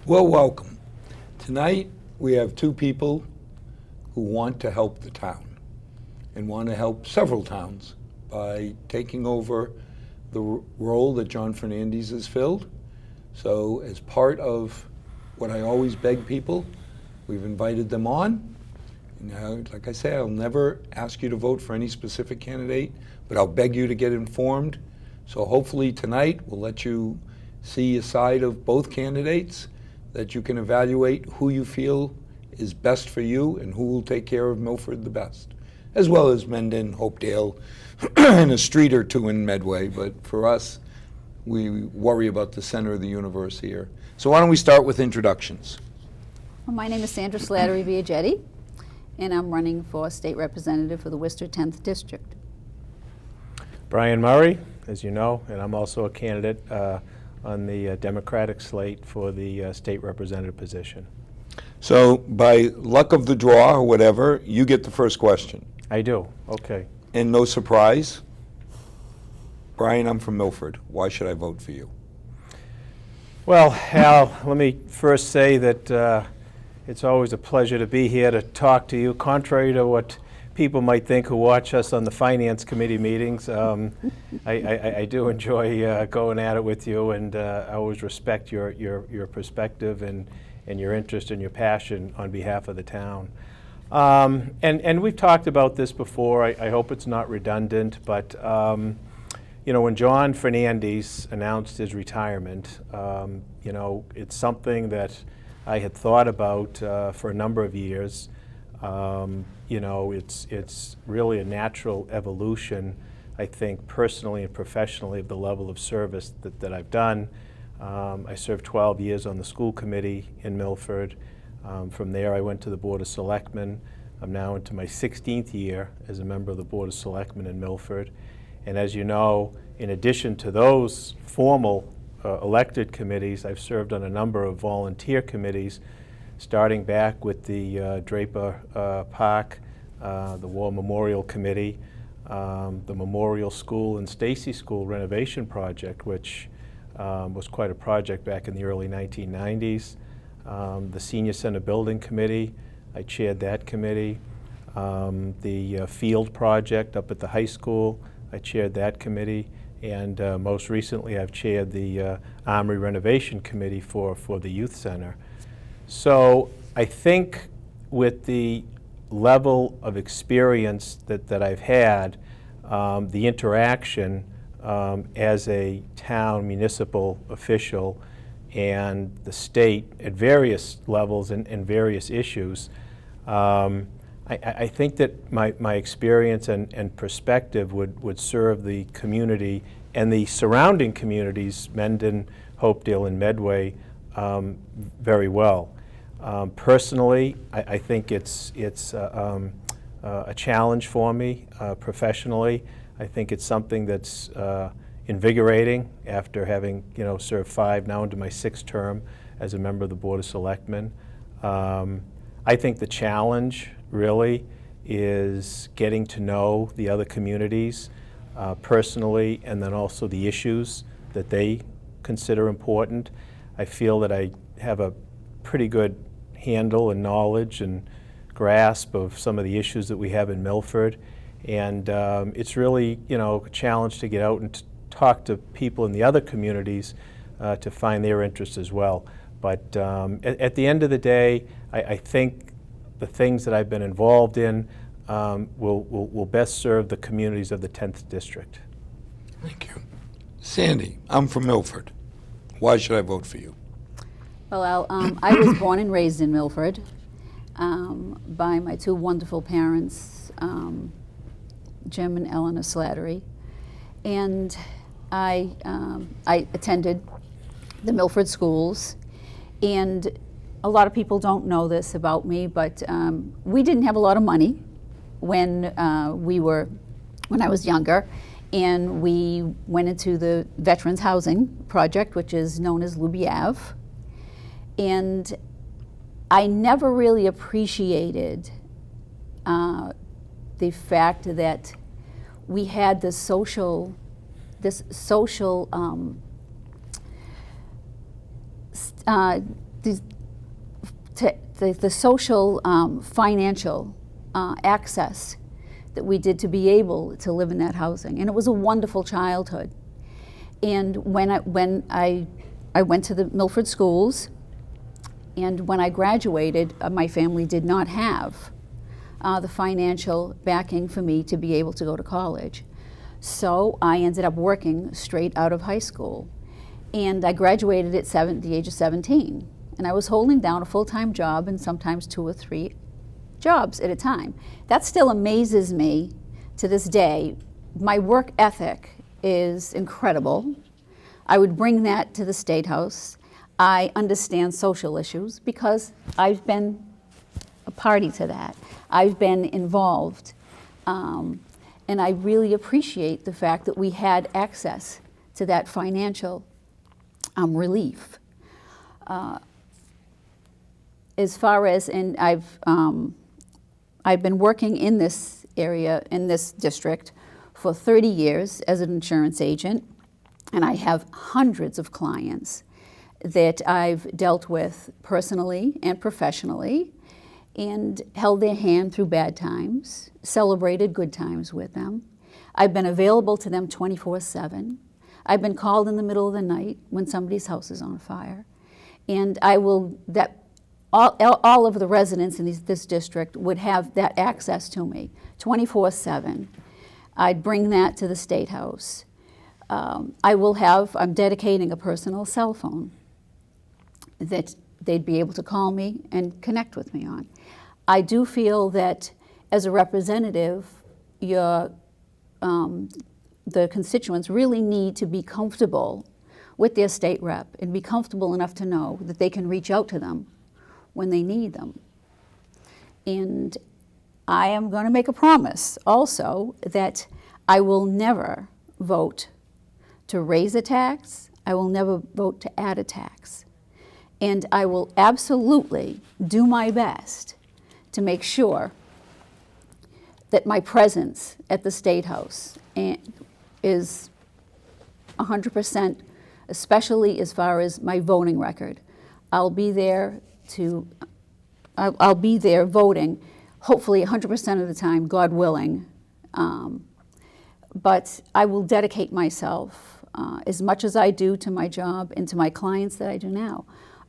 Well, welcome. Tonight, we have two people who want to help the town and want to help several towns by taking over the role that John Fernandez has filled. So as part of what I always beg people, we've invited them on. Now, like I say, I'll never ask you to vote for any specific candidate, but I'll beg you to get informed. So hopefully tonight we'll let you see a side of both candidates, that you can evaluate who you feel is best for you and who will take care of Milford the best, as well as Mendon, Hopedale, and a street or two in Medway. But for us, we worry about the center of the universe here. So why don't we start with introductions? Well, my name is Sandra Slattery Biagetti, and I'm running for state representative for the Worcester 10th District. Brian Murray, as you know, and I'm also a candidate on the Democratic slate for the state representative position. So by luck of the draw or whatever, you get the first question. I do, okay. And no surprise, Brian, I'm from Milford. Why should I vote for you? Well, Hal, let me first say that it's always a pleasure to be here to talk to you. Contrary to what people might think who watch us on the Finance Committee meetings, I do enjoy going at it with you, and I always respect your perspective and your interest and your passion on behalf of the town. And we've talked about this before. I hope it's not redundant, but you know, when John Fernandez announced his retirement, you know, it's something that I had thought about for a number of years. You know, it's really a natural evolution, I think, personally and professionally, of the level of service that I've done. I served 12 years on the school committee in Milford. From there, I went to the Board of Selectmen. I'm now into my 16th year as a member of the Board of Selectmen in Milford. And as you know, in addition to those formal elected committees, I've served on a number of volunteer committees, starting back with the Draper Park, the War Memorial Committee, the Memorial School and Stacy School renovation project, which was quite a project back in the early 1990s. The Senior Center Building Committee, I chaired that committee. The field project up at the high school, I chaired that committee. And most recently, I've chaired the Armory Renovation Committee for the Youth Center. So I think with the level of experience that I've had, the interaction as a town municipal official and the state at various levels and various issues, I think that my experience and perspective would serve the community and the surrounding communities, Mendon, Hopedale, and Medway, very well. Personally, I think it's a challenge for me professionally. I think it's something that's invigorating after having, you know, served 5, now into my 6th term as a member of the Board of Selectmen. I think the challenge really is getting to know the other communities personally, and then also the issues that they consider important. I feel that I have a pretty good handle and knowledge and grasp of some of the issues that we have in Milford, and it's really, you know, a challenge to get out and talk to people in the other communities to find their interests as well. But at the end of the day, I think the things that I've been involved in will best serve the communities of the 10th District. Thank you. Sandy, I'm from Milford. Why should I vote for you? Well, Al, I was born and raised in Milford by my two wonderful parents, Jim and Eleanor Slattery. And I attended the Milford schools, and a lot of people don't know this about me, but we didn't have a lot of money when I was younger, and we went into the Veterans Housing Project, which is known as Luby Ave, and I never really appreciated the fact that we had this social the social, financial access that we did to be able to live in that housing. And it was a wonderful childhood. And when I went to the Milford schools, and when I graduated, my family did not have the financial backing for me to be able to go to college. So I ended up working straight out of high school. And I graduated at the age of 17. And I was holding down a full-time job and sometimes 2 or 3 jobs at a time. That still amazes me to this day. My work ethic is incredible. I would bring that to the State House. I understand social issues because I've been a party to that. I've been involved. And I really appreciate the fact that we had access to that financial relief. As far as, and I've been working in this area, in this district, for 30 years as an insurance agent, and I have hundreds of clients that I've dealt with personally and professionally, and held their hand through bad times, celebrated good times with them. I've been available to them 24/7. I've been called in the middle of the night when somebody's house is on fire. And all of the residents in this district would have that access to me 24/7. I'd bring that to the State House. I'm dedicating a personal cell phone that they'd be able to call me and connect with me on. I do feel that as a representative, the constituents really need to be comfortable with their state rep and be comfortable enough to know that they can reach out to them when they need them. And I am going to make a promise also that I will never vote to raise a tax. I will never vote to add a tax. And I will absolutely do my best to make sure that my presence at the State House is 100%, especially as far as my voting record. I'll be there voting, hopefully 100% of the time, God willing. But I will dedicate myself as much as I do to my job and to my clients that I do now.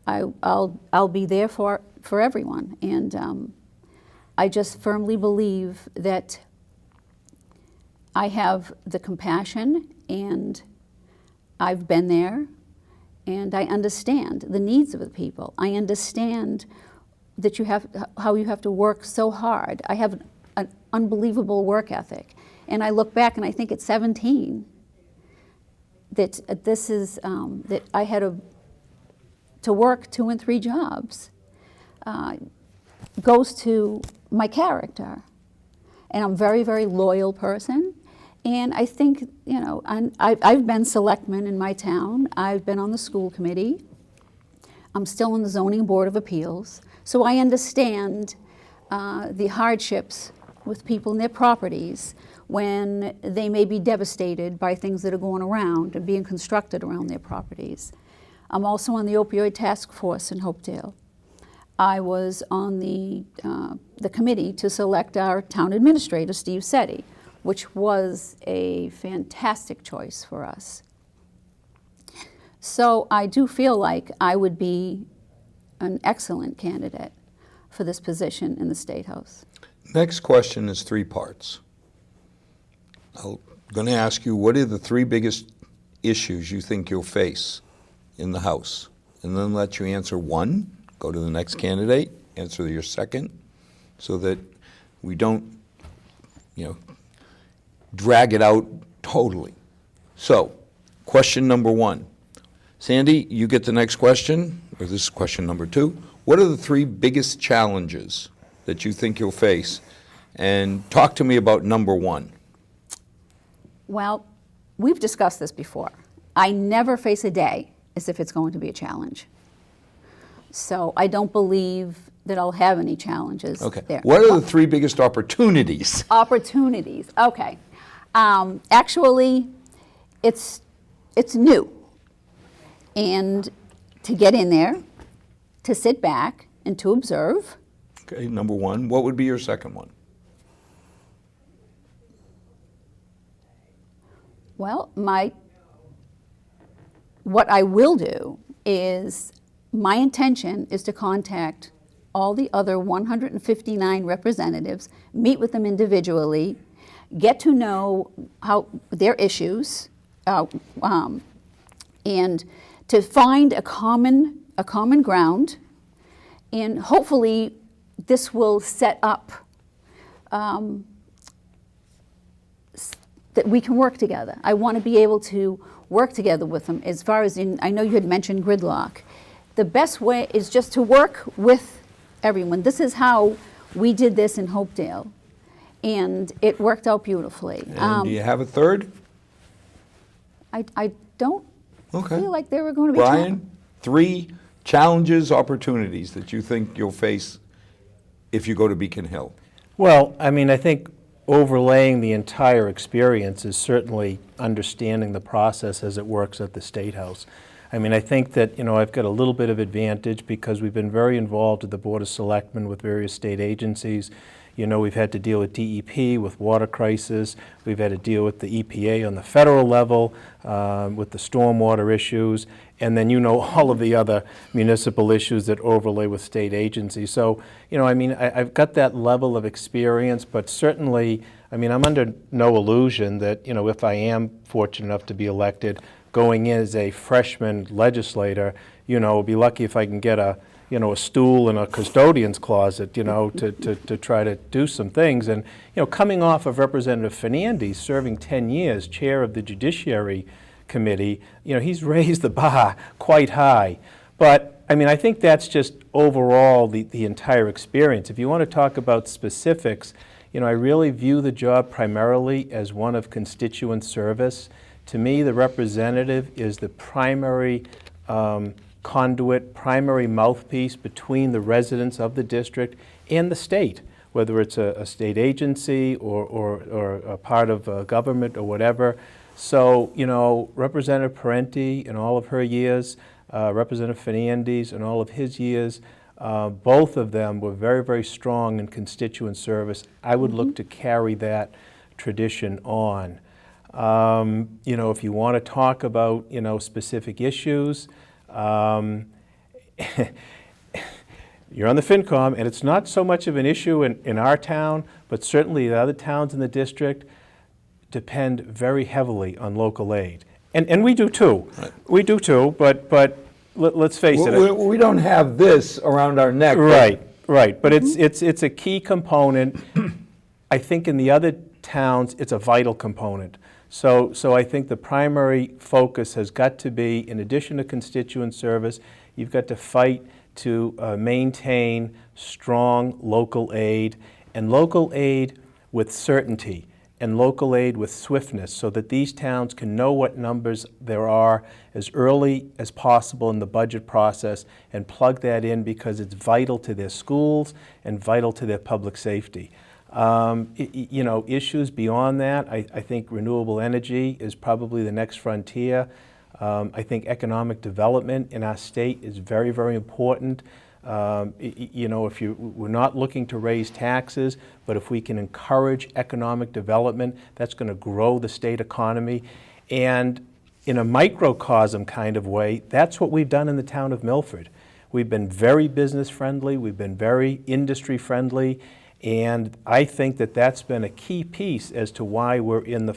I'll be there for everyone. And I just firmly believe that I have the compassion, and I've been there, and I understand the needs of the people. I understand that how you have to work so hard. I have an unbelievable work ethic. And I look back and I think at 17 that that I had to work 2 and 3 jobs goes to my character. And I'm a very, very loyal person. And I think, I've been selectman in my town. I've been on the school committee. I'm still on the zoning board of appeals. So I understand the hardships with people and their properties when they may be devastated by things that are going around and being constructed around their properties. I'm also on the opioid task force in Hopedale. I was on the committee to select our town administrator, Steve Setti, which was a fantastic choice for us. So I do feel like I would be an excellent candidate for this position in the State House. Next question is 3 parts. I'm going to ask you, what are the 3 biggest issues you think you'll face in the House? And then let you answer 1, go to the next candidate, answer your second, so that we don't, drag it out totally. So, question number 1. Sandy, you get the next question, or this is question number 2. What are the 3 biggest challenges that you think you'll face? And talk to me about number 1. Well, we've discussed this before. I never face a day as if it's going to be a challenge. So I don't believe that I'll have any challenges there. What are the 3 biggest opportunities? Opportunities, okay. Actually, it's new. And to get in there, to sit back and to observe. Okay, number one. What would be your second one? Well, what I will do is, my intention is to contact all the other 159 representatives, meet with them individually, get to know how their issues, and to find a common ground, and hopefully this will set up that we can work together. I want to be able to work together with them. As far as I know you had mentioned gridlock. The best way is just to work with everyone. This is how we did this in Hopedale, and it worked out beautifully. And do you have a third? I don't Okay. feel like they were going to be Brian, 3 challenges, opportunities that you think you'll face if you go to Beacon Hill. Well, I mean, I think overlaying the entire experience is certainly understanding the process as it works at the State House. I mean, I think that, I've got a little bit of advantage because we've been very involved with the Board of Selectmen with various state agencies. We've had to deal with DEP, with water crisis. We've had to deal with the EPA on the federal level, with the stormwater issues, and then all of the other municipal issues that overlay with state agencies. So, I've got that level of experience, but certainly, I'm under no illusion that, if I am fortunate enough to be elected, going in as a freshman legislator, I'll be lucky if I can get a stool in a custodian's closet, to try to do some things. And, coming off of Representative Fernandes serving 10 years, chair of the Judiciary Committee, he's raised the bar quite high. But, I think that's just overall the entire experience. If you want to talk about specifics, I really view the job primarily as one of constituent service. To me, the representative is the primary conduit, primary mouthpiece between the residents of the district and the state, whether it's a state agency or a part of government or whatever. So, Representative Parenti in all of her years, Representative Fernandes in all of his years, both of them were very, very strong in constituent service. I would look to carry that tradition on. If you want to talk about, specific issues, you're on the FinCom, and it's not so much of an issue in our town, but certainly the other towns in the district depend very heavily on local aid. And we do too. Right. We do too, but let's face it. We don't have this around our neck. Right. But it's a key component. I think in the other towns, it's a vital component. So I think the primary focus has got to be, in addition to constituent service, you've got to fight to maintain strong local aid, and local aid with certainty, and local aid with swiftness, so that these towns can know what numbers there are as early as possible in the budget process and plug that in, because it's vital to their schools and vital to their public safety. Issues beyond that, I think renewable energy is probably the next frontier. I think economic development in our state is very, very important. We're not looking to raise taxes, but if we can encourage economic development, that's going to grow the state economy. And in a microcosm kind of way, that's what we've done in the town of Milford. We've been very business friendly, we've been very industry friendly, and I think that that's been a key piece as to why we're in the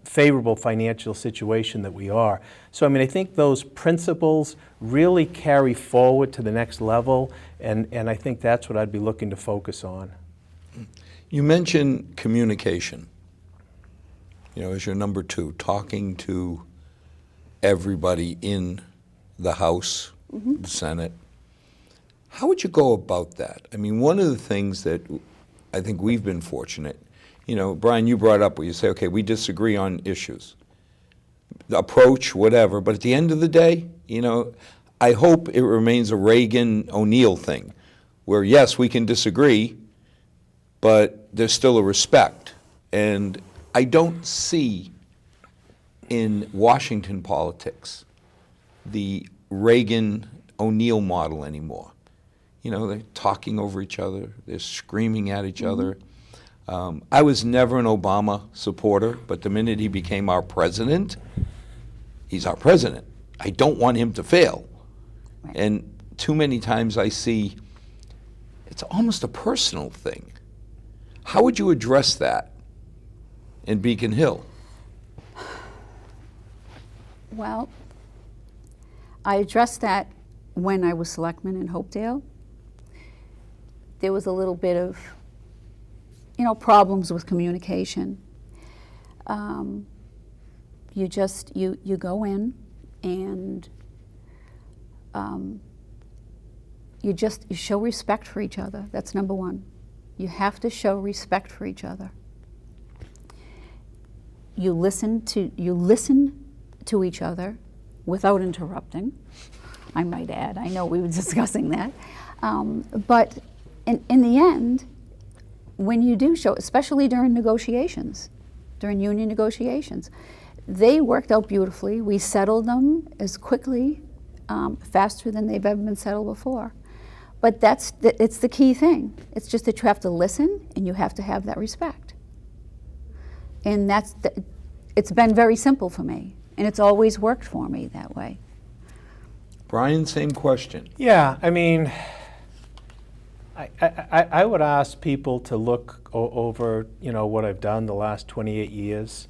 favorable financial situation that we are. So, I think those principles really carry forward to the next level, and I think that's what I'd be looking to focus on. You mentioned communication, as your number 2, talking to everybody in the House, the Senate. How would you go about that? One of the things that I think we've been fortunate, Brian, you brought up where you say, okay, we disagree on issues, approach, whatever, but at the end of the day, I hope it remains a Reagan-O'Neill thing, where yes, we can disagree, but there's still a respect. And I don't see in Washington politics the Reagan O'Neill model anymore. You know, they're talking over each other, they're screaming at each other. I was never an Obama supporter, but the minute he became our president, he's our president. I don't want him to fail. Right. And too many times I see it's almost a personal thing. How would you address that in Beacon Hill? Well, I addressed that when I was selectman in Hopedale. There was a little bit of, problems with communication. You go in and you show respect for each other. That's number one. You have to show respect for each other. You listen to each other without interrupting, I might add. I know we were discussing that. But in the end, when you do show, especially during negotiations, during union negotiations, they worked out beautifully. We settled them as quickly, faster than they've ever been settled before. But it's the key thing. It's just that you have to listen and you have to have that respect. And it's been very simple for me, and it's always worked for me that way. Brian, same question. Yeah, I mean, I would ask people to look over, what I've done the last 28 years.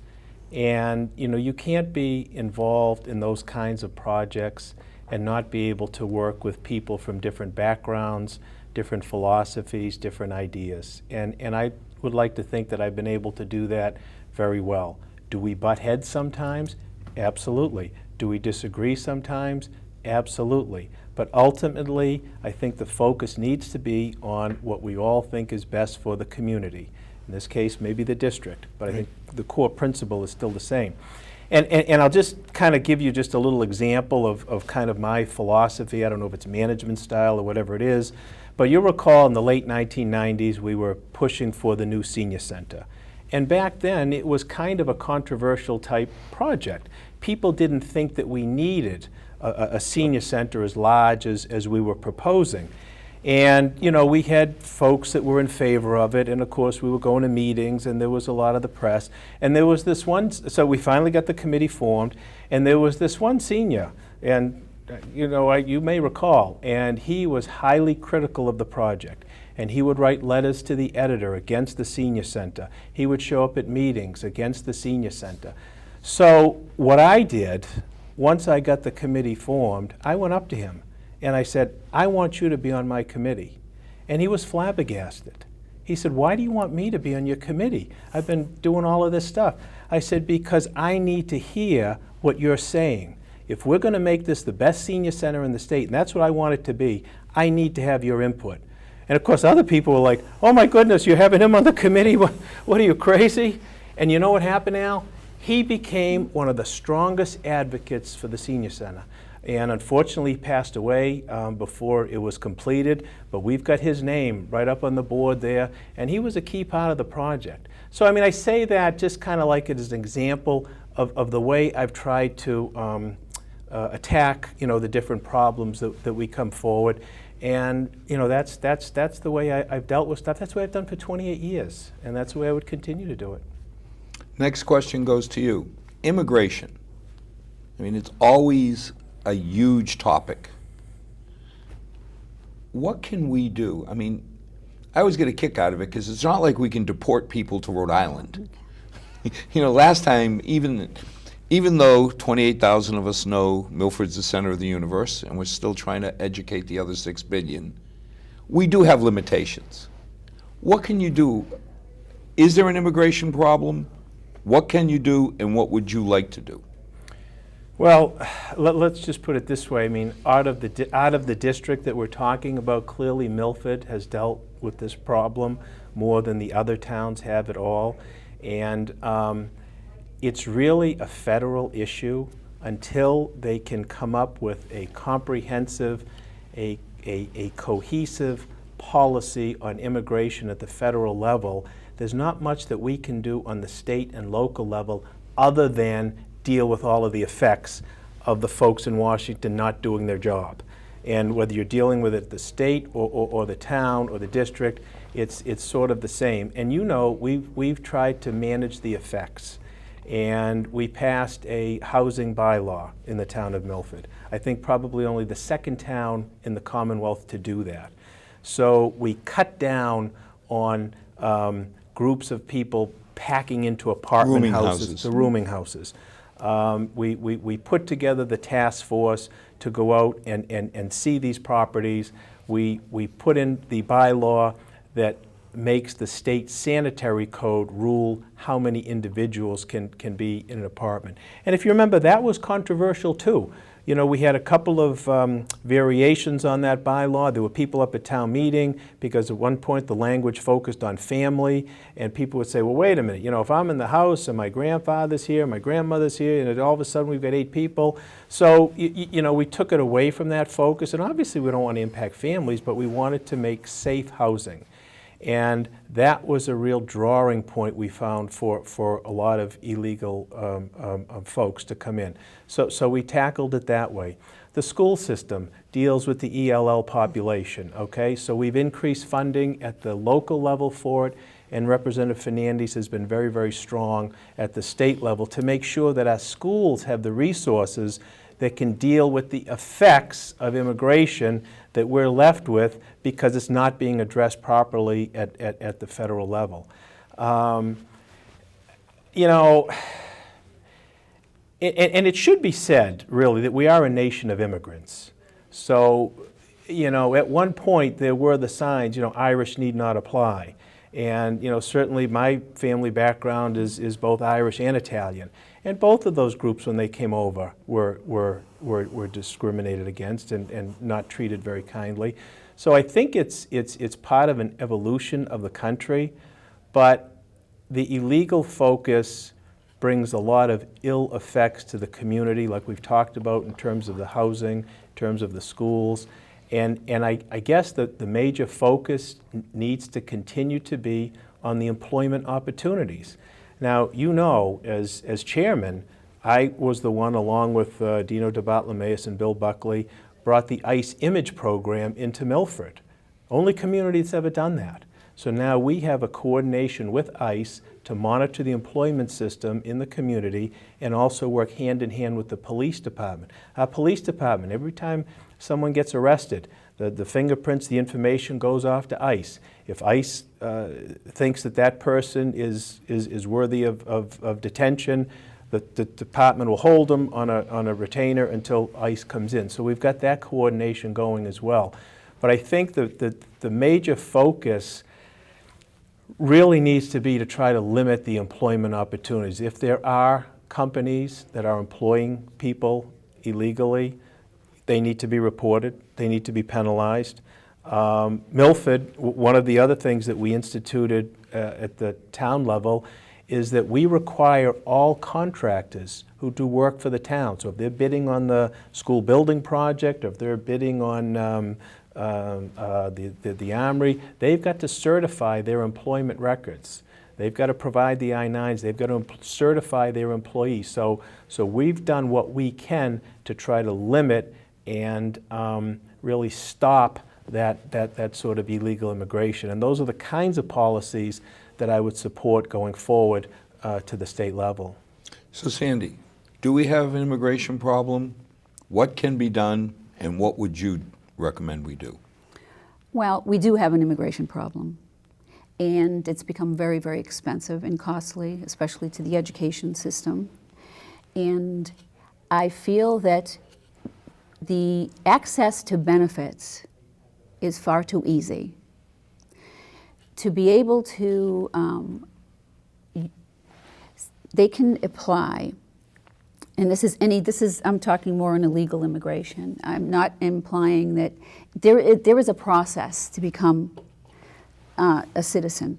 And, you can't be involved in those kinds of projects and not be able to work with people from different backgrounds, different philosophies, different ideas. And I would like to think that I've been able to do that very well. Do we butt heads sometimes? Absolutely. Do we disagree sometimes? Absolutely. But ultimately, I think the focus needs to be on what we all think is best for the community. In this case, maybe the district, but I think the core principle is still the same. And I'll just kind of give you just a little example of kind of my philosophy. I don't know if it's management style or whatever it is, but you'll recall in the late 1990s, we were pushing for the new senior center. And back then, it was kind of a controversial type project. People didn't think that we needed a senior center as large as we were proposing. And, we had folks that were in favor of it, and of course we were going to meetings, and there was a lot of the press. And there was this one, so we finally got the committee formed, and there was this one senior, and you may recall, and he was highly critical of the project. And he would write letters to the editor against the senior center. He would show up at meetings against the senior center. So what I did, once I got the committee formed, I went up to him and I said, I want you to be on my committee. And he was flabbergasted. He said, why do you want me to be on your committee? I've been doing all of this stuff. I said, because I need to hear what you're saying. If we're going to make this the best senior center in the state, and that's what I want it to be, I need to have your input. And of course, other people were like, oh my goodness, you're having him on the committee? What are you, crazy? And you know what happened, Al? He became one of the strongest advocates for the senior center. And unfortunately, he passed away before it was completed, but we've got his name right up on the board there, and he was a key part of the project. So, I mean, I say that just kind of like it as an example of the way I've tried to attack, the different problems that we come forward. And, that's the way I've dealt with stuff. That's what I've done for 28 years, and that's the way I would continue to do it. Next question goes to you. Immigration. I mean, it's always a huge topic. What can we do? I mean, I always get a kick out of it because it's not like we can deport people to Rhode Island. Last time, even though 28,000 of us know Milford's the center of the universe and we're still trying to educate the other 6 billion, we do have limitations. What can you do? Is there an immigration problem? What can you do, and what would you like to do? Well, let's just put it this way. I mean, out of the district that we're talking about, clearly Milford has dealt with this problem more than the other towns have at all. And it's really a federal issue until they can come up with a comprehensive, a cohesive policy on immigration at the federal level. There's not much that we can do on the state and local level other than deal with all of the effects of the folks in Washington not doing their job. And whether you're dealing with it the state or the town or the district, it's sort of the same. And you know, we've tried to manage the effects. And we passed a housing bylaw in the town of Milford. I think probably only the second town in the Commonwealth to do that. So we cut down on groups of people packing into apartment Rooming houses, houses. the rooming houses. We put together the task force to go out and see these properties. We put in the bylaw that makes the state sanitary code rule how many individuals can be in an apartment. And if you remember, that was controversial too. You know, we had a couple of variations on that bylaw. There were people up at town meeting because at one point the language focused on family, and people would say, well, wait a minute, you know, if I'm in the house and my grandfather's here, my grandmother's here, and all of a sudden we've got 8 people. So, you know, we took it away from that focus, and obviously we don't want to impact families, but we wanted to make safe housing. And that was a real drawing point we found for a lot of illegal folks to come in. So we tackled it that way. The school system deals with the ELL population, okay? So we've increased funding at the local level for it, and Representative Fernandes has been very, very strong at the state level to make sure that our schools have the resources that can deal with the effects of immigration that we're left with because it's not being addressed properly at the federal level. You know, and it should be said, really, that we are a nation of immigrants. So, you know, at one point there were the signs, you know, Irish need not apply. And, you know, certainly my family background is both Irish and Italian. And both of those groups, when they came over, were discriminated against and not treated very kindly. So I think it's part of an evolution of the country, but the illegal focus brings a lot of ill effects to the community, like we've talked about in terms of the housing, in terms of the schools. And I guess that the major focus needs to continue to be on the employment opportunities. Now, you know, as chairman, I was the one, along with Dino DeBartolomeus and Bill Buckley, brought the ICE image program into Milford. Only community that's ever done that. So now we have a coordination with ICE to monitor the employment system in the community and also work hand in hand with the police department. Our police department, every time someone gets arrested, the fingerprints, the information goes off to ICE. If ICE thinks that person is worthy of detention, the department will hold them on a retainer until ICE comes in. So we've got that coordination going as well. But I think that the major focus really needs to be to try to limit the employment opportunities. If there are companies that are employing people illegally, they need to be reported. They need to be penalized. Milford, one of the other things that we instituted at the town level is that we require all contractors who do work for the town. So if they're bidding on the school building project, or if they're bidding on the armory, they've got to certify their employment records. They've got to provide the I-9s. They've got to certify their employees. So we've done what we can to try to limit and really stop that sort of illegal immigration. And those are the kinds of policies that I would support going forward to the state level. So Sandy, do we have an immigration problem? What can be done, and what would you recommend we do? Well, we do have an immigration problem, and it's become very, very expensive and costly, especially to the education system. And I feel that the access to benefits is far too easy. To be able to, they can apply, and this is, I'm talking more on illegal immigration. I'm not implying that there is a process to become a citizen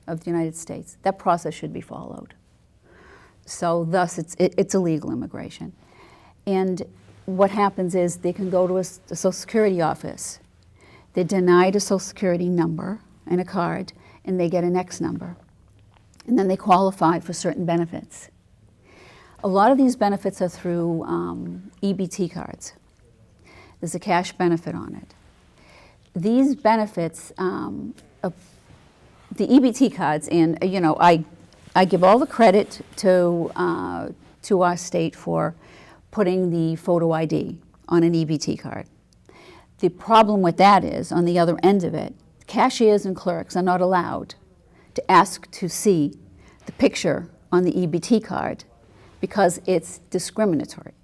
of the United States. That process should be followed. So thus, it's illegal immigration. And what happens is they can go to a Social Security office. They're denied a Social Security number and a card, and they get an X number. And then they qualify for certain benefits. A lot of these benefits are through EBT cards. there's a cash benefit on it. These benefits, of the EBT cards, and I give all the credit to our state for putting the photo ID on an EBT card. The problem with that is, on the other end of it, cashiers and clerks are not allowed to ask to see the picture on the EBT card because it's discriminatory.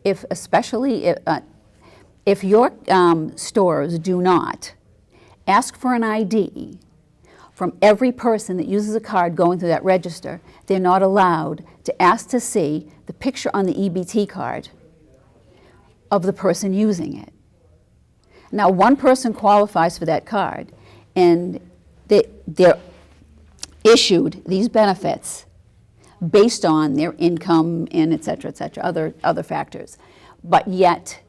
Especially if your stores do not ask for an ID from every person that uses a card going through that register, they're not allowed to ask to see the picture on the EBT card of the person using it. Now, one person qualifies for that card, and they're issued these benefits based on their income and et cetera, other factors. But yet,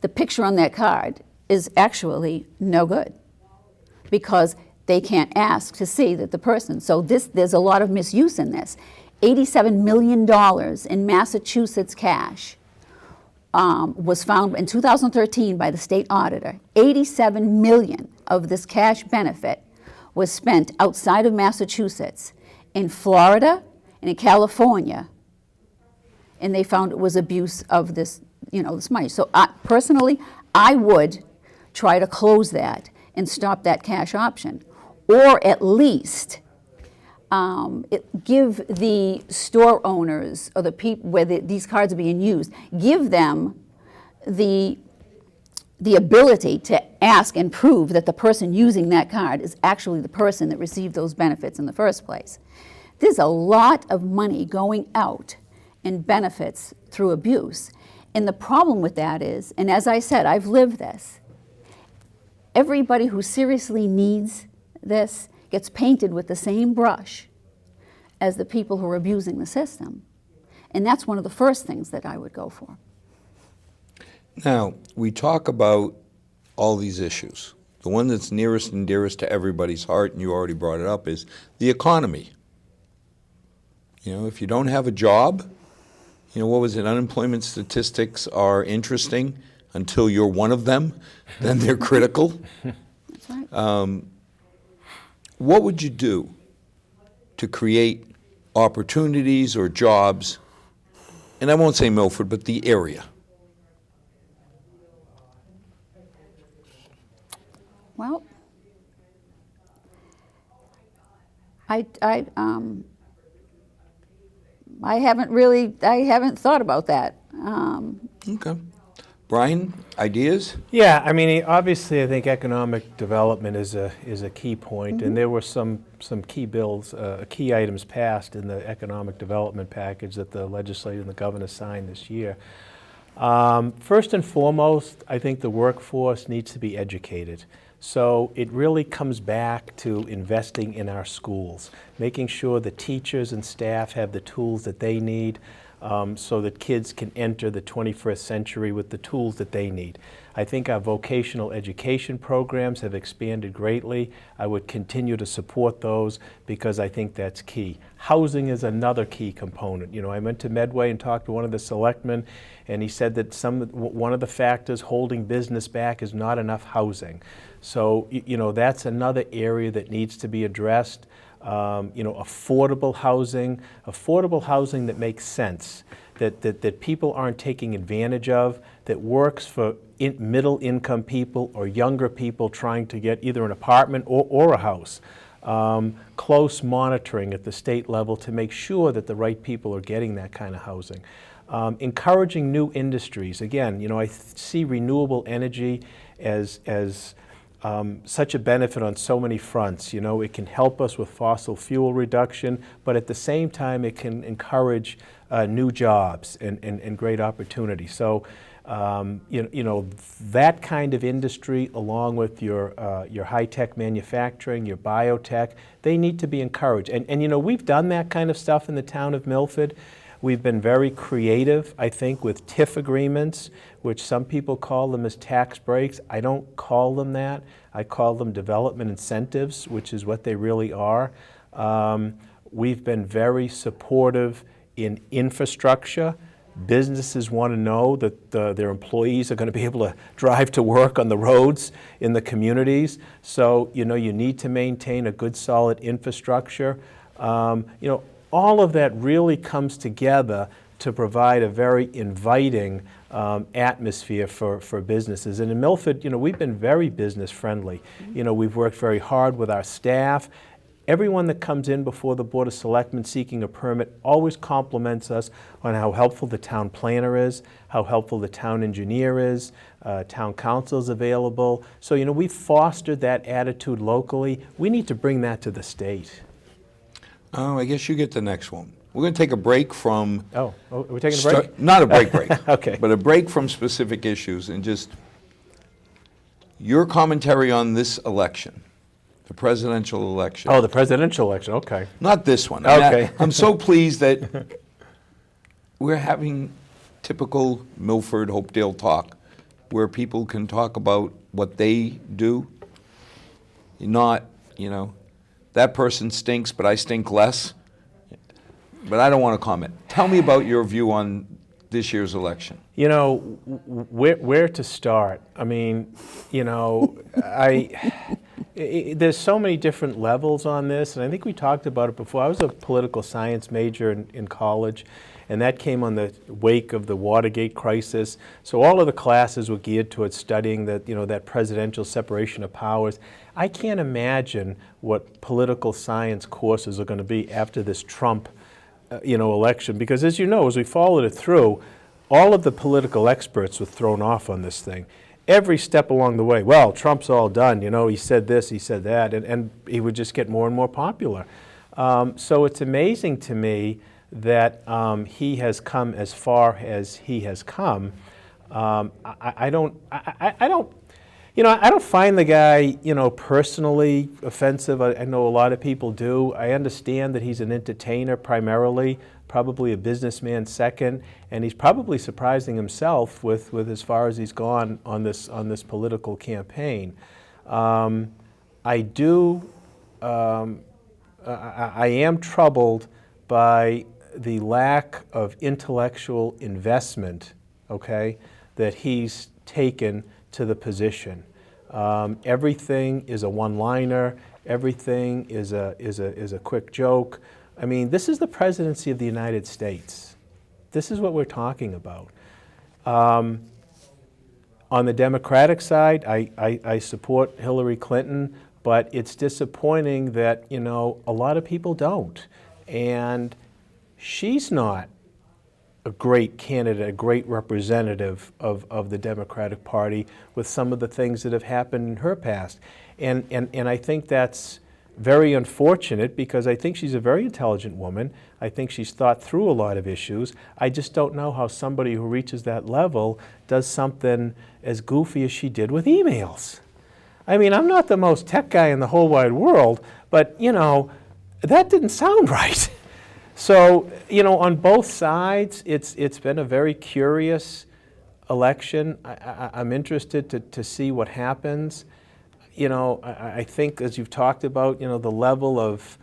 the picture on that card is actually no good because they can't ask to see that the person. So there's a lot of misuse in this. $87 million in Massachusetts cash was found in 2013 by the state auditor. 87 million of this cash benefit was spent outside of Massachusetts, in Florida and in California, and they found it was abuse of this, this money. So personally, I would try to close that and stop that cash option, or at least give the store owners or the people where these cards are being used, give them the ability to ask and prove that the person using that card is actually the person that received those benefits in the first place. There's a lot of money going out in benefits through abuse. And the problem with that is, and as I said, I've lived this, everybody who seriously needs this gets painted with the same brush as the people who are abusing the system. And that's one of the first things that I would go for. Now, we talk about all these issues. The one that's nearest and dearest to everybody's heart, and you already brought it up, is the economy. If you don't have a job, what was it, unemployment statistics are interesting until you're one of them, then they're critical. That's right. What would you do to create opportunities or jobs, and I won't say Milford, but the area? Well, I haven't thought about that. Okay. Brian, ideas? Yeah, obviously, I think economic development is a key point, and there were some key bills, key items passed in the economic development package that the legislature and the governor signed this year. First and foremost, I think the workforce needs to be educated. So it really comes back to investing in our schools, making sure the teachers and staff have the tools that they need so that kids can enter the 21st century with the tools that they need. I think our vocational education programs have expanded greatly. I would continue to support those because I think that's key. Housing is another key component. I went to Medway and talked to one of the selectmen, and he said that one of the factors holding business back is not enough housing. So, that's another area that needs to be addressed. Affordable housing that makes sense, that people aren't taking advantage of, that works for middle income people or younger people trying to get either an apartment or a house. Close monitoring at the state level to make sure that the right people are getting that kind of housing. Encouraging new industries. Again, I see renewable energy as such a benefit on so many fronts. It can help us with fossil fuel reduction, but at the same time, it can encourage new jobs and great opportunity. So, that kind of industry, along with your high-tech manufacturing, your biotech, they need to be encouraged. And we've done that kind of stuff in the town of Milford. We've been very creative, I think, with TIF agreements, which some people call them as tax breaks. I don't call them that. I call them development incentives, which is what they really are. We've been very supportive in infrastructure, Businesses want to know that their employees are going to be able to drive to work on the roads in the communities. So, you need to maintain a good, solid infrastructure. All of that really comes together to provide a very inviting atmosphere for businesses. And in Milford, we've been very business friendly. We've worked very hard with our staff. Everyone that comes in before the Board of Selectmen seeking a permit always compliments us on how helpful the town planner is, how helpful the town engineer is, town council is available. So, we've fostered that attitude locally. We need to bring that to the state. Oh, I guess you get the next one. We're going to take a break from... Oh, are we taking a break? Not a break. Okay. But a break from specific issues and just your commentary on this election, the presidential election. Oh, the presidential election, okay. Not this one. Okay. I'm so pleased that we're having typical Milford, Hopedale talk where people can talk about what they do, not, that person stinks, but I stink less. But I don't want to comment. Tell me about your view on this year's election. Where to start? I mean, there's so many different levels on this, and I think we talked about it before. I was a political science major in college, and that came on the wake of the Watergate crisis. So all of the classes were geared towards studying that presidential separation of powers. I can't imagine what political science courses are going to be after this Trump election, because as we followed it through, all of the political experts were thrown off on this thing. Every step along the way, well, Trump's all done, he said this, he said that, and he would just get more and more popular. So it's amazing to me that he has come as far as he has come. I don't find the guy, personally offensive. I know a lot of people do. I understand that he's an entertainer primarily, probably a businessman second, and he's probably surprising himself with as far as he's gone on this political campaign. I am troubled by the lack of intellectual investment, that he's taken to the position. Everything is a one-liner. Everything is a quick joke. I mean, this is the presidency of the United States. This is what we're talking about. On the Democratic side, I support Hillary Clinton, but it's disappointing that a lot of people don't, and she's not a great candidate, a great representative of the Democratic Party with some of the things that have happened in her past. And I think that's very unfortunate, because I think she's a very intelligent woman. I think she's thought through a lot of issues. I just don't know how somebody who reaches that level does something as goofy as she did with emails. I mean, I'm not the most tech guy in the whole wide world, but, that didn't sound right. So, on both sides, it's been a very curious election. I'm interested to see what happens. I think, as you've talked about, the level of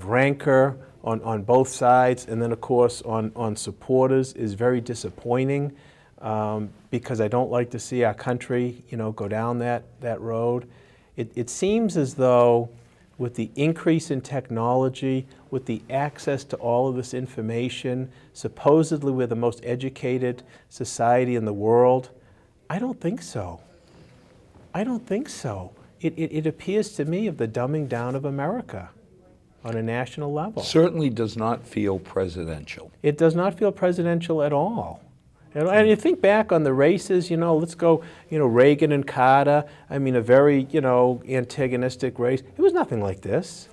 rancor on both sides, and then, of course, on supporters is very disappointing, because I don't like to see our country, go down that road. It seems as though with the increase in technology, with the access to all of this information, supposedly we're the most educated society in the world. I don't think so. I don't think so. It appears to me of the dumbing down of America on a national level. Certainly does not feel presidential. It does not feel presidential at all. And you think back on the races, let's go, Reagan and Carter. I mean, a very, antagonistic race. It was nothing like this.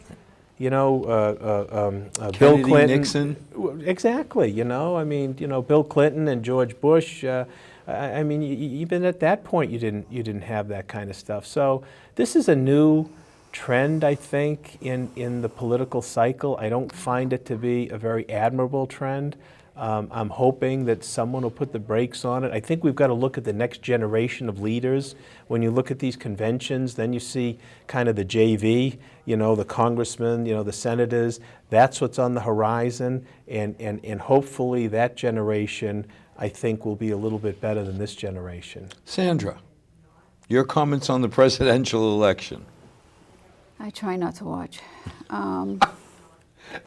Kennedy, Bill Clinton. Nixon. Exactly, Bill Clinton and George Bush. Even at that point, you didn't have that kind of stuff. So this is a new trend, I think, in the political cycle. I don't find it to be a very admirable trend. I'm hoping that someone will put the brakes on it. I think we've got to look at the next generation of leaders. When you look at these conventions, then you see kind of the JV, the congressmen, the senators. That's what's on the horizon, and hopefully that generation, I think, will be a little bit better than this generation. Sandra, your comments on the presidential election. I try not to watch.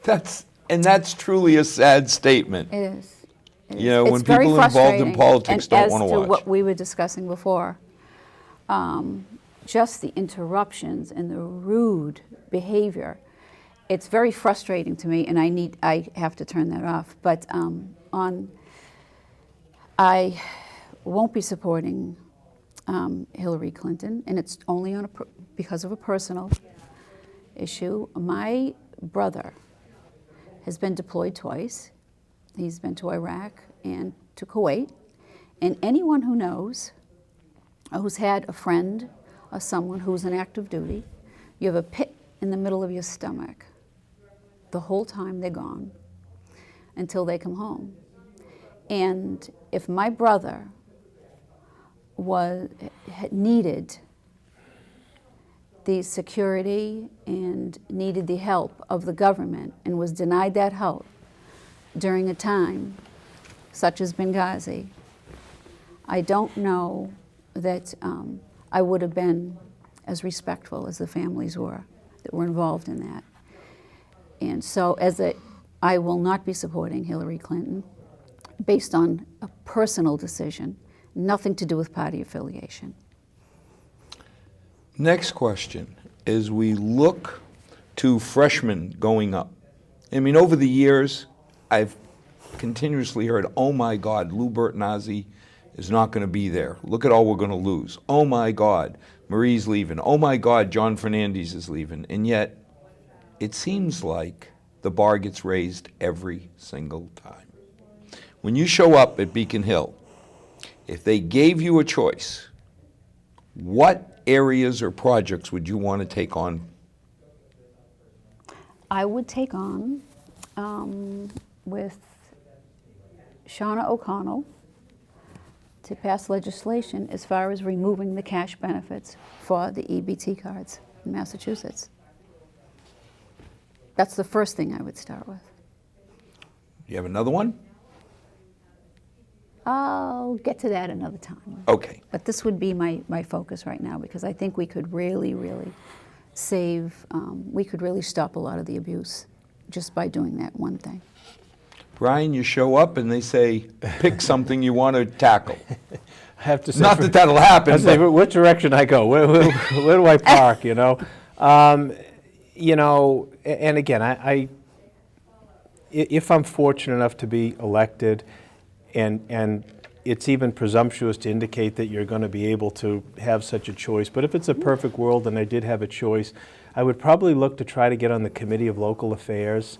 That's truly a sad statement. It is. It is. When It's very people involved in frustrating. politics And don't want to as to watch. what we were discussing before, just the interruptions and the rude behavior, it's very frustrating to me, and I have to turn that off. But I won't be supporting Hillary Clinton, and it's only because of a personal issue. My brother has been deployed twice. He's been to Iraq and to Kuwait. And anyone who knows, who's had a friend or someone who's in active duty, you have a pit in the middle of your stomach the whole time they're gone until they come home. And if my brother needed the security and needed the help of the government and was denied that help during a time such as Benghazi, I don't know that I would have been as respectful as the families were that were involved in that. And so I will not be supporting Hillary Clinton based on a personal decision, nothing to do with party affiliation. Next question, as we look to freshmen going up. I mean, over the years, I've continuously heard, oh my God, Lou Bertinazi is not going to be there. Look at all we're going to lose. Oh my God, Marie's leaving. Oh my God, John Fernandez is leaving. And yet, it seems like the bar gets raised every single time. When you show up at Beacon Hill, if they gave you a choice, what areas or projects would you want to take on? I would take on with Shauna O'Connell to pass legislation as far as removing the cash benefits for the EBT cards in Massachusetts. That's the first thing I would start with. You have another one? I'll get to that another time. Okay. But this would be my focus right now, because I think we could really, really we could really stop a lot of the abuse just by doing that one thing. Brian, you show up and they say, pick something you want to tackle. I have to say, Not that that'll happen. I say, but which direction I go? Where do I park? And again, if I'm fortunate enough to be elected, and it's even presumptuous to indicate that you're going to be able to have such a choice, but if it's a perfect world and I did have a choice, I would probably look to try to get on the Committee of Local Affairs,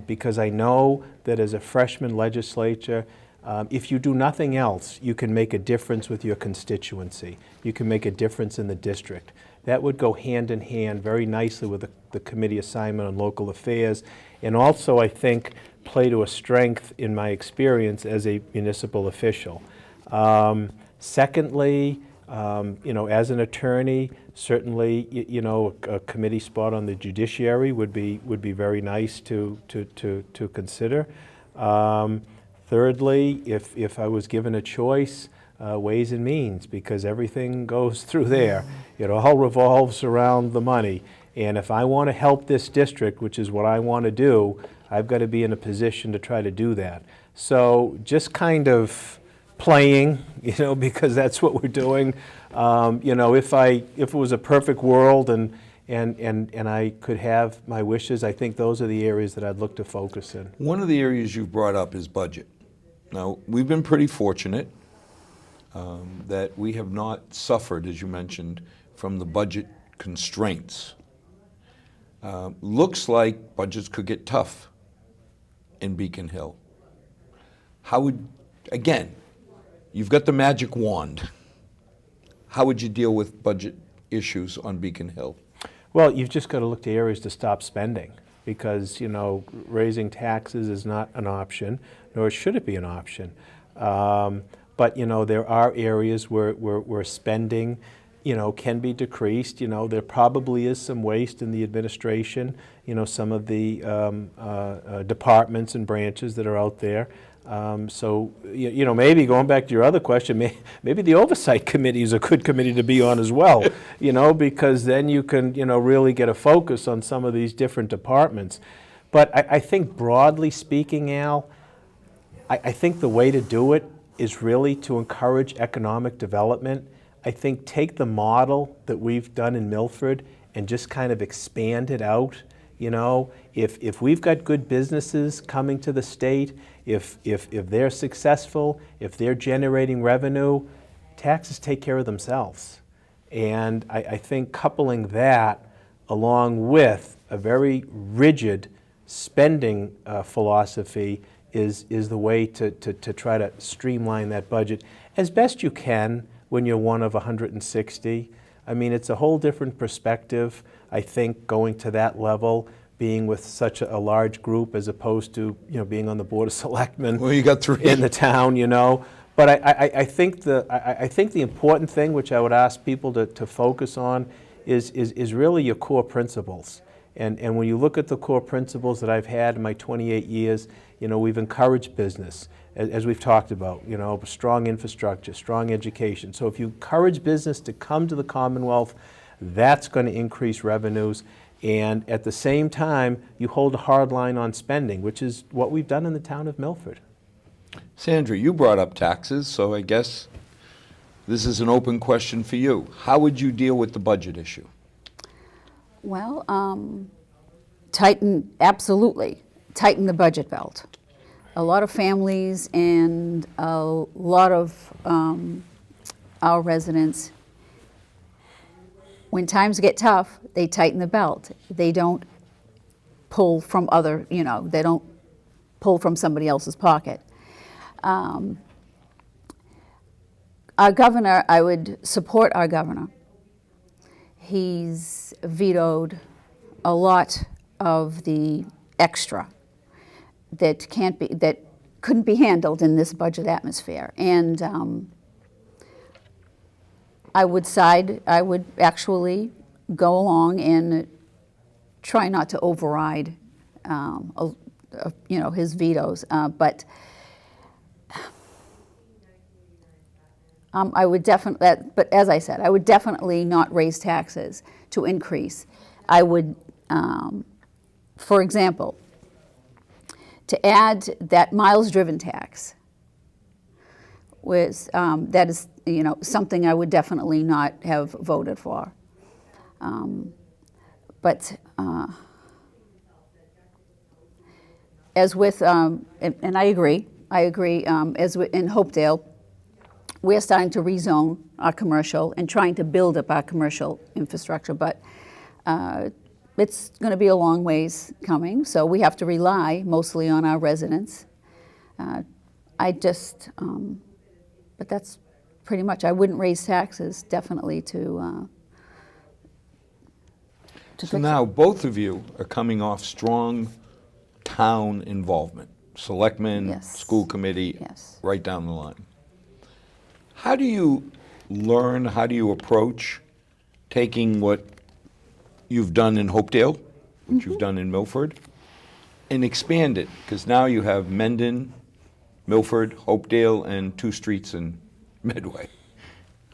because I know that as a freshman legislature, if you do nothing else, you can make a difference with your constituency. You can make a difference in the district. That would go hand in hand very nicely with the committee assignment on local affairs, and also, I think, play to a strength in my experience as a municipal official. Secondly, as an attorney, certainly, a committee spot on the judiciary would be very nice to consider. Thirdly, if I was given a choice, Ways and Means, because everything goes through there. It all revolves around the money. And if I want to help this district, which is what I want to do, I've got to be in a position to try to do that. So just kind of playing, because that's what we're doing. If it was a perfect world and I could have my wishes, I think those are the areas that I'd look to focus in. one of the areas you've brought up is budget. Now, we've been pretty fortunate that we have not suffered, as you mentioned, from the budget constraints. Looks like budgets could get tough in Beacon Hill. Again, you've got the magic wand. How would you deal with budget issues on Beacon Hill? Well, you've just got to look to areas to stop spending, because, raising taxes is not an option, nor should it be an option. But, you know, there are areas where spending, you know, can be decreased. You know, there probably is some waste in the administration, you know, some of the departments and branches that are out there. So, you know, maybe going back to your other question, maybe the Oversight Committee is a good committee to be on as well, you know, because then you can, you know, really get a focus on some of these different departments. But I think broadly speaking, Al, I think the way to do it is really to encourage economic development. I think take the model that we've done in Milford and just kind of expand it out. You know, if we've got good businesses coming to the state, if they're successful, if they're generating revenue, taxes take care of themselves. And I think coupling that along with a very rigid spending philosophy is the way to try to streamline that budget as best you can when you're one of 160. I mean, it's a whole different perspective, I think, going to that level, being with such a large group as opposed to, you know, being on the Board of Selectmen. Well, you got 3 in the town, you know. But I think the important thing, which I would ask people to focus on, is really your core principles. And when you look at the core principles that I've had in my 28 years, you know, we've encouraged business, as we've talked about, you know, strong infrastructure, strong education. So if you encourage business to come to the Commonwealth, that's going to increase revenues. And at the same time, you hold a hard line on spending, which is what we've done in the town of Milford. Sandra, you brought up taxes, so I guess this is an open question for you. How would you deal with the budget issue? Well, absolutely tighten the budget belt. A lot of families and a lot of our residents, when times get tough, they tighten the belt. They don't pull from other, you know, they don't pull from somebody else's pocket. Our governor, I would support our governor. He's vetoed a lot of the extra that couldn't be handled in this budget atmosphere. And I would actually go along and try not to override, you know, his vetoes. But I would definitely, but as I said, I would definitely not raise taxes to increase. I would, for example, to add that miles driven tax was, that is, you know, something I would definitely not have voted for. But as with, and I agree, as in Hopedale, we're starting to rezone our commercial and trying to build up our commercial infrastructure, but it's going to be a long ways coming, so we have to rely mostly on our residents. But that's pretty much, I wouldn't raise taxes, definitely, to So now both of you are coming off strong town involvement, selectmen, Yes. school committee, Yes. right down the line. How do you learn, how do you approach taking what you've done in Hopedale, which you've done in Milford, and expand it? Because now you have Mendon, Milford, Hopedale, and 2 streets in Medway.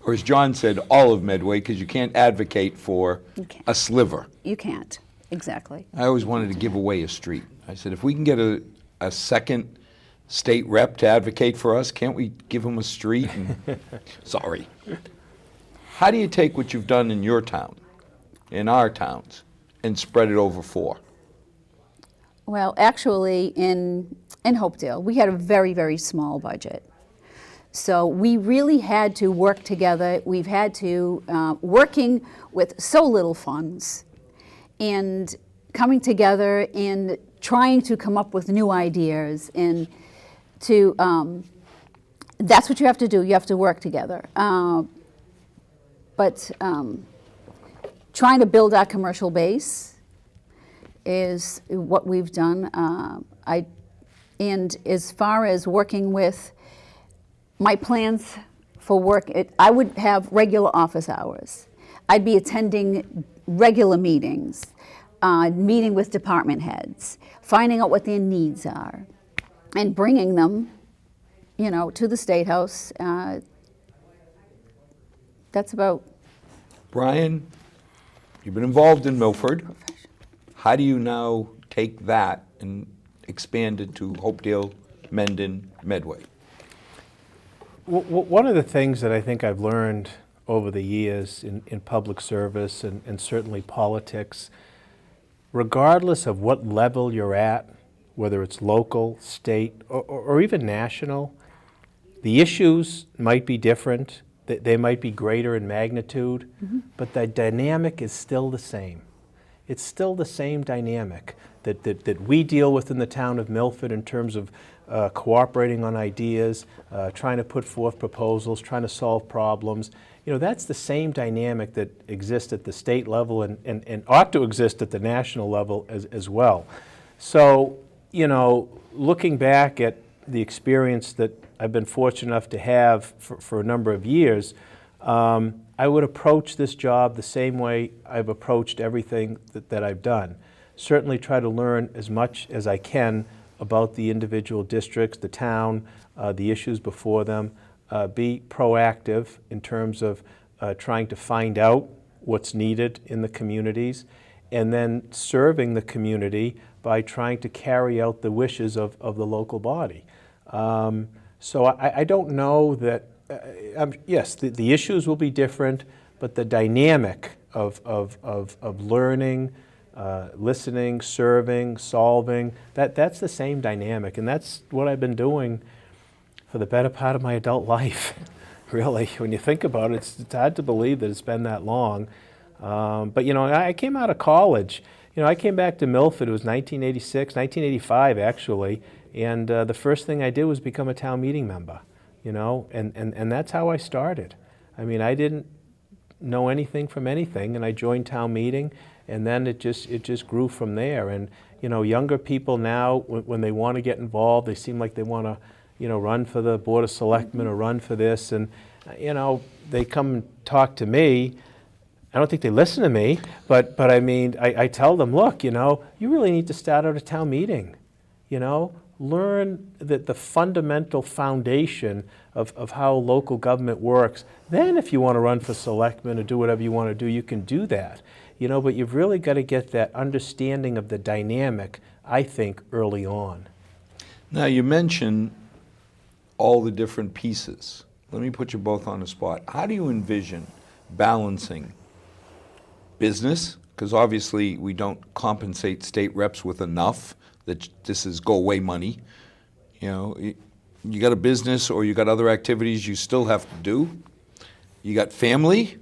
Or as John said, all of Medway, because you can't advocate for You can't. a sliver. You can't, exactly. I always wanted to give away a street. I said, if we can get a second state rep to advocate for us, can't we give him a street? And sorry. How do you take what you've done in your town, in our towns, and spread it over 4? Well, actually, in Hopedale, we had a very, very small budget. So we really had to work together. We've had to, working with so little funds and coming together and trying to come up with new ideas and to, that's what you have to do. You have to work together. But trying to build our commercial base is what we've done. And as far as working with my plans for work, I would have regular office hours. I'd be attending regular meetings, meeting with department heads, finding out what their needs are, and bringing them, to the State House. That's about. Brian, you've been involved in Milford. How do you now take that and expand it to Hopedale, Mendon, Medway? One of the things that I think I've learned over the years in public service and certainly politics, regardless of what level you're at, whether it's local, state, or even national, the issues might be different. They might be greater in magnitude, but the dynamic is still the same. It's still the same dynamic that we deal with in the town of Milford in terms of cooperating on ideas, trying to put forth proposals, trying to solve problems. That's the same dynamic that exists at the state level and ought to exist at the national level as well. So, looking back at the experience that I've been fortunate enough to have for a number of years, I would approach this job the same way I've approached everything that I've done. Certainly try to learn as much as I can about the individual districts, the town, the issues before them, be proactive in terms of trying to find out what's needed in the communities, and then serving the community by trying to carry out the wishes of the local body. So I don't know that, yes, the issues will be different, but the dynamic of learning, listening, serving, solving, that's the same dynamic. And that's what I've been doing for the better part of my adult life, really. When you think about it, it's hard to believe that it's been that long. But, I came out of college. I came back to Milford, it was 1986, 1985 actually, and the first thing I did was become a town meeting member, and that's how I started. I mean, I didn't know anything from anything, and I joined town meeting, and then it just grew from there. And, younger people now, when they want to get involved, they seem like they want to, run for the Board of Selectmen or run for this, and, they come and talk to me. I don't think they listen to me, but I mean, I tell them, look, you really need to start out a town meeting, learn the fundamental foundation of how local government works. Then if you want to run for selectmen or do whatever you want to do, you can do that, but you've really got to get that understanding of the dynamic, I think, early on. Now, you mentioned all the different pieces. Let me put you both on the spot. How do you envision balancing business, because obviously we don't compensate state reps with enough, that this is go-away money. You got a business or you got other activities you still have to do. You got family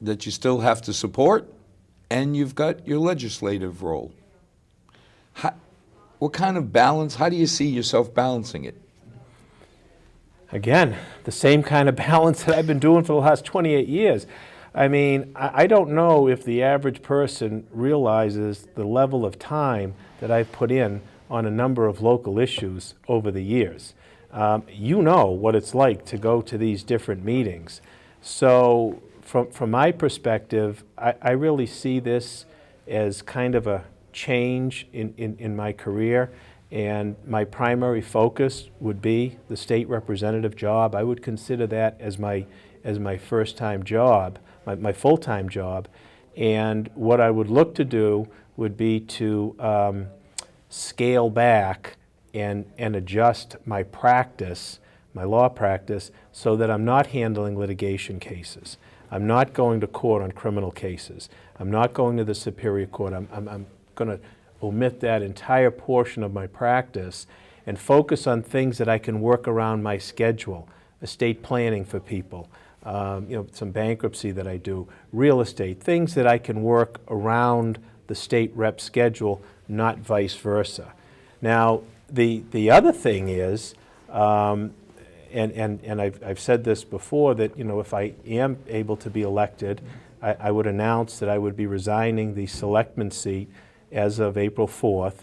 that you still have to support, and you've got your legislative role. What kind of balance, how do you see yourself balancing it? Again, the same kind of balance that I've been doing for the last 28 years. I mean, I don't know if the average person realizes the level of time that I've put in on a number of local issues over the years. You know what it's like to go to these different meetings. So from my perspective, I really see this as kind of a change in my career, and my primary focus would be the state representative job. I would consider that as my first-time job. My full-time job, and what I would look to do would be to scale back and adjust my practice, my law practice, so that I'm not handling litigation cases. I'm not going to court on criminal cases. I'm not going to the Superior Court. I'm going to omit that entire portion of my practice and focus on things that I can work around my schedule, estate planning for people, some bankruptcy that I do, real estate, things that I can work around the state rep schedule, not vice versa. Now, the other thing is, and I've said this before, that if I am able to be elected, I would announce that I would be resigning the selectman seat as of April 4th.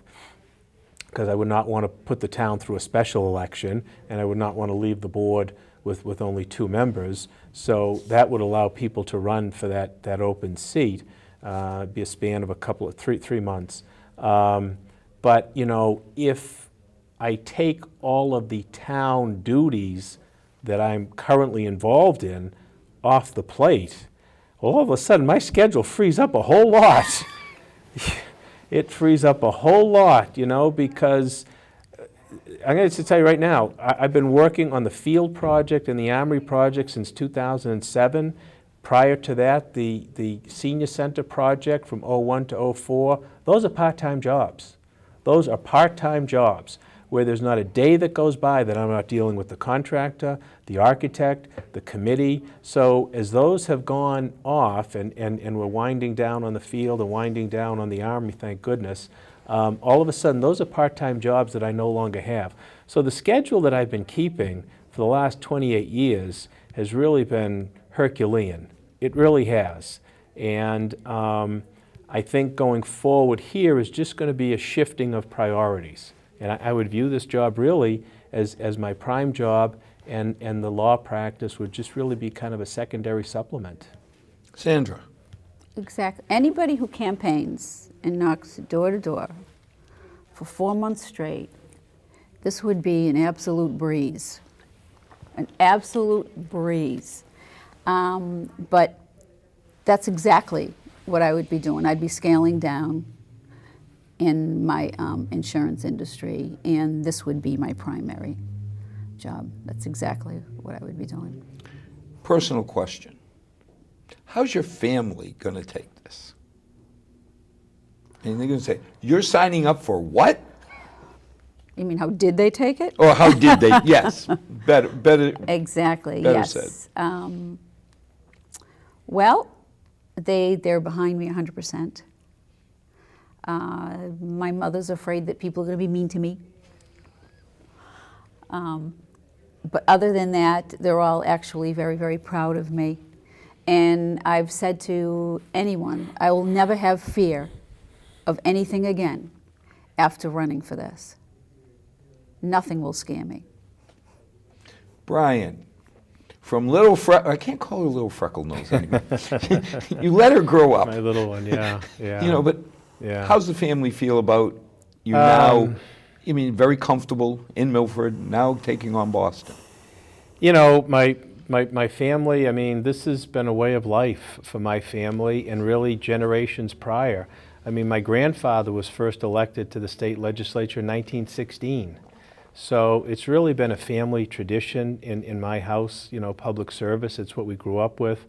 because I would not want to put the town through a special election, and I would not want to leave the board with only 2 members. So that would allow people to run for that open seat. It'd be a span of three months. But, you know, if I take all of the town duties that I'm currently involved in off the plate, all of a sudden my schedule frees up a whole lot. It frees up a whole lot, you know, because I'm going to tell you right now, I've been working on the field project and the armory project since 2007. Prior to that, the senior center project from '01 to '04, those are part-time jobs. Those are part-time jobs where there's not a day that goes by that I'm not dealing with the contractor, the architect, the committee. So as those have gone off and we're winding down on the field and winding down on the army, thank goodness, all of a sudden those are part-time jobs that I no longer have. So the schedule that I've been keeping for the last 28 years has really been Herculean. It really has. And I think going forward here is just going to be a shifting of priorities. And I would view this job really as my prime job, and the law practice would just really be kind of a secondary supplement. Sandra. Exactly. Anybody who campaigns and knocks door to door for 4 months straight, this would be an absolute breeze. An absolute breeze. But that's exactly what I would be doing. I'd be scaling down in my insurance industry, and this would be my primary job. That's exactly what I would be doing. Personal question. How's your family going to take this? And they're going to say, you're signing up for what? You mean, how did they take it? Or how did they? Yes. Better. Exactly, better yes. said. Well, they're behind me 100%. My mother's afraid that people are going to be mean to me. But other than that, they're all actually very, very proud of me. And I've said to anyone, I will never have fear of anything again after running for this. Nothing will scare me. Brian, from little I can't call her little freckle nose anymore. You let her grow up. My little one, yeah. You know, but Yeah. how's the family feel about you now? I mean, very comfortable in Milford, now taking on Boston. You know, my family, I mean, this has been a way of life for my family and really generations prior. I mean, my grandfather was first elected to the state legislature in 1916. So it's really been a family tradition in my house, you know, public service. It's what we grew up with.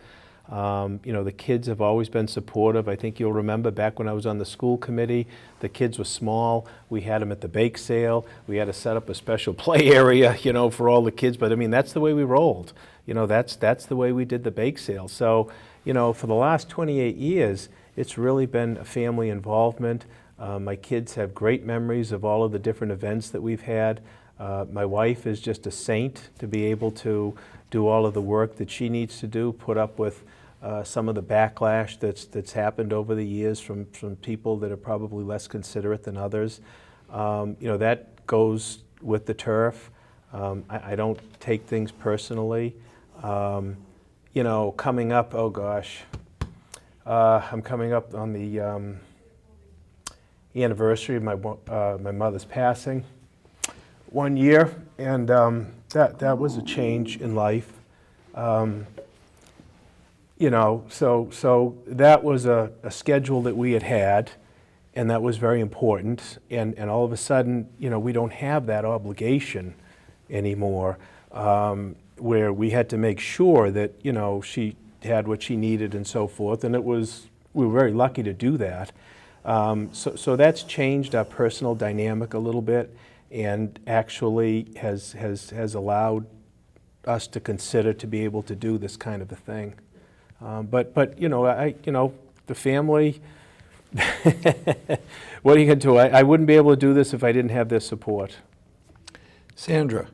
You know, the kids have always been supportive. I think you'll remember back when I was on the school committee, the kids were small. We had them at the bake sale. We had to set up a special play area, you know, for all the kids. But I mean, that's the way we rolled. You know, that's the way we did the bake sale. So, you know, for the last 28 years, it's really been a family involvement. My kids have great memories of all of the different events that we've had. My wife is just a saint to be able to do all of the work that she needs to do, put up with some of the backlash that's happened over the years from people that are probably less considerate than others. You know, that goes with the turf. I don't take things personally. You know, coming up, oh gosh, I'm coming up on the anniversary of my mother's passing. 1 year, and that was a change in life. You know, so that was a schedule that we had, and that was very important. And all of a sudden, you know, we don't have that obligation anymore, where we had to make sure that, you know, she had what she needed and so forth. And we were very lucky to do that. So that's changed our personal dynamic a little bit, and actually has allowed us to consider to be able to do this kind of a thing. But you know, the family, what are you going to do? I wouldn't be able to do this if I didn't have their support. Sandra,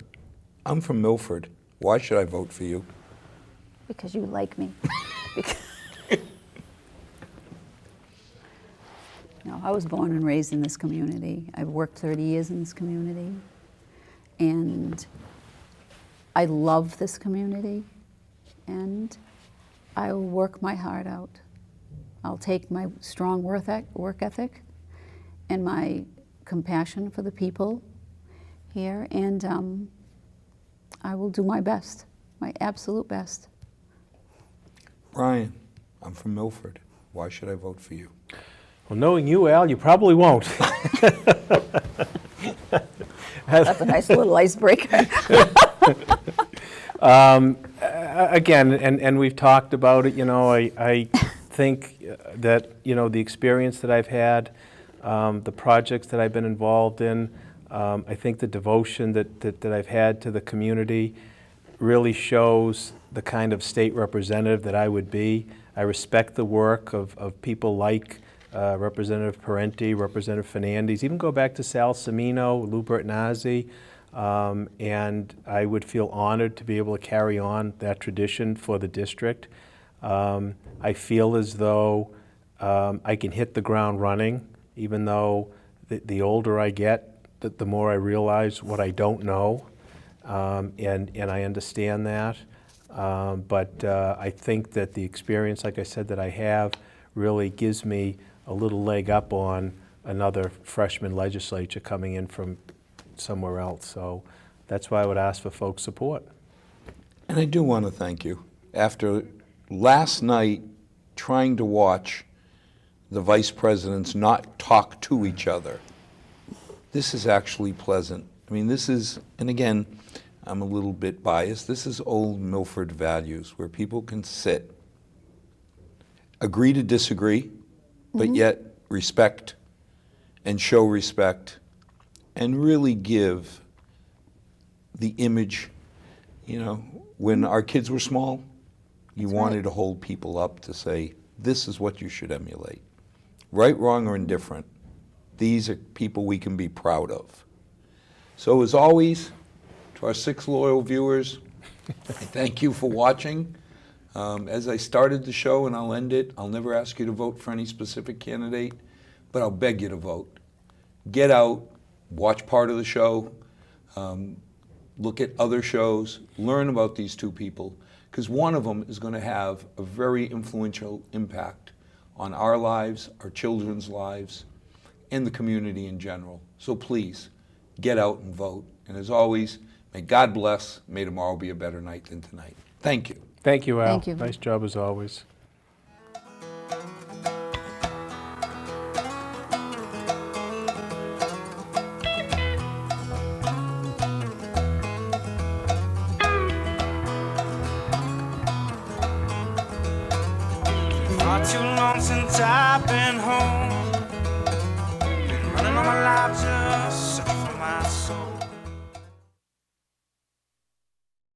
I'm from Milford. Why should I vote for you? Because you like me. No, I was born and raised in this community. I've worked 30 years in this community. And I love this community. And I will work my heart out. I'll take my strong work ethic and my compassion for the people here, and I will do my best, my absolute best. Brian, I'm from Milford. Why should I vote for you? Well, knowing you, Al, you probably won't. That's a nice little icebreaker. Again, and we've talked about it, you know, I think that, you know, the experience that I've had, the projects that I've been involved in, I think the devotion that I've had to the community really shows the kind of state representative that I would be. I respect the work of people like Representative Parenti, Representative Fernandez, even go back to Sal Semino, Lou Bertnazzi, and I would feel honored to be able to carry on that tradition for the district. I feel as though I can hit the ground running, even though the older I get, the more I realize what I don't know, and I understand that. But I think that the experience, like I said, that I have really gives me a little leg up on another freshman legislature coming in from somewhere else. So that's why I would ask for folks' support. And I do want to thank you. After last night trying to watch the vice presidents not talk to each other, this is actually pleasant. I mean, this is, and again, I'm a little bit biased, this is old Milford values where people can sit, agree to disagree, but yet respect and show respect and really give the image. You know, when our kids were small, you wanted to hold people up to say, this is what you should emulate. Right, wrong, or indifferent, these are people we can be proud of. So as always, to our 6 loyal viewers, I thank you for watching. As I started the show, and I'll end it, I'll never ask you to vote for any specific candidate, but I'll beg you to vote. Get out, watch part of the show, look at other shows, learn about these 2 people, because one of them is going to have a very influential impact on our lives, our children's lives, and the community in general. So please, get out and vote. And as always, may God bless, may tomorrow be a better night than tonight. Thank you. Thank you, Al. Thank you. Nice job as always. Not too long since I've been home. Been running all my life just